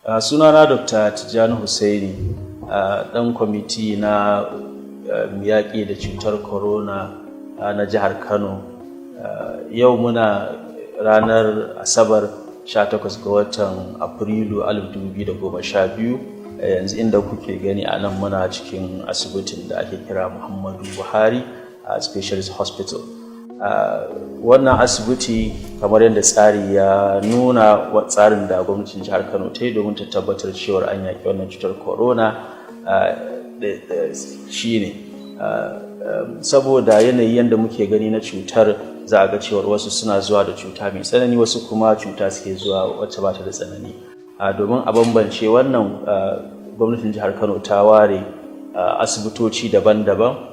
Sunana Dr. Tijjani Hussaini, ɗan kwamiti na yaƙi da cutar corona na jihar Kano. Yau muna ranar Asabar 18 ga watan Afrilu 2012, yanzu inda kuke gani a nan muna cikin asibitin da ake kira Muhammadu Buhari Specialist Hospital. Wannan asibiti kamar yadda tsari ya nuna, tsarin da gwamnatin jihar Kano ta yi domin ta tabbatar cewa an yaƙi wannan cutar corona shine saboda yanayi yadda muke gani na cutar, za a ga cewar wasu suna zuwa da cuta mai tsanani, wasu kuma cuta suke zuwa wacce ba ta da tsanani. Domin a bambance wannan, gwamnatin jihar Kano ta ware asibitoci daban-daban.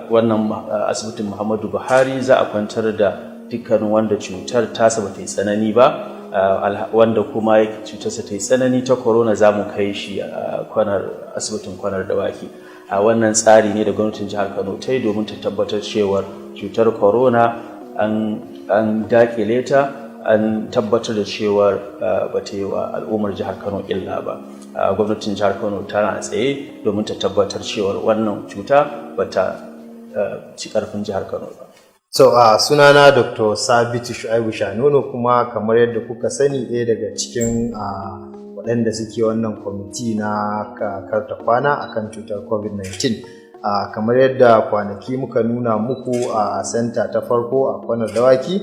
Wannan asibitin Muhammadu Buhari za a kwantar da dukkanin wanda cutar tasa ba ta yi tsanani ba, wanda kuma cutarsa ta yi tsanani ta corona za mu kai shi a asibitin kwanar dawaki. Wannan tsari ne da gwamnatin jihar Kano ta yi domin ta tabbatar cewar cutar corona an dakile ta, an tabbatar da cewar ba ta yi wa al'ummar jihar Kano illa ba. Gwamnatin jihar Kano tana tsaye domin ta tabbatar cewar wannan cuta ba ta ci karfin jihar Kano ba. So sunana Dr. Sabitu Shu'aibu Shanono, kuma kamar yadda kuka sani ɗaya daga cikin waɗanda suke wannan kwamiti na karta kwana akan cutar COVID-19. Kamar yadda kwanaki muka nuna muku a senta ta farko a kwanar dawaki,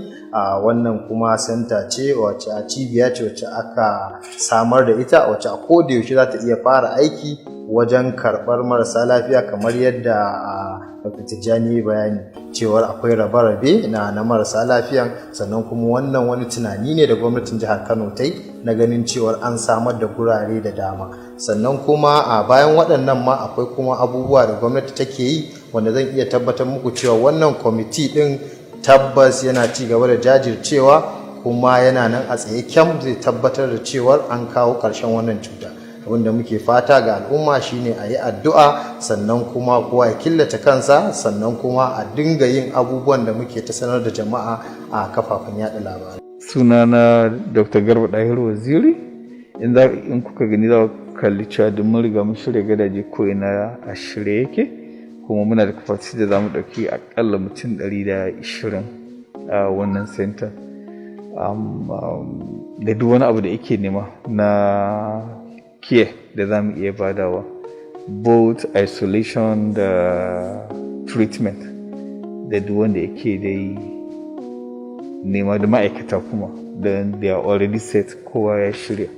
wannan kuma senta ce wacce a cibiya ce wacce aka samar da ita, wacce a kodayaushe za ta iya fara aiki wajen karɓar marasa lafiya, kamar yadda Dr. Tijjani bayani cewar akwai rabe-rabe na marasa lafiyan, sannan kuma wannan wani tunani ne da gwamnatin jihar Kano ta yi na ganin cewar an samar da gurare da dama. Sannan kuma a bayan waɗannan ma akwai kuma abubuwa da gwamnati take yi, wanda zan iya tabbatar muku cewa wannan kwamiti ɗin tabbas yana ci gaba da jajircewa, kuma yana nan a tsaye kyam zai tabbatar da cewar an kawo ƙarshen wannan cuta. Abinda muke fata ga al'umma shine a yi addu'a, sannan kuma kowa ya killace kansa, sannan kuma a dinga yin abubuwan da muke ta sanar da jama'a a kafafen yaɗa labarai. Sunana Dr. Garba Dahiru Waziri. In kuka gani za ku kalli cewa duk mun riga mun shirya gadaje ko ina a shirye yake, kuma muna da capacity da za mu ɗauki aƙalla mutum 120 a wannan center. Da duk wani abu da yake nema na care da za mu iya badawa, both isolation da treatment, da duk wanda yake dai nema da ma'aikata kuma, da they are already set, kowa ya shirya.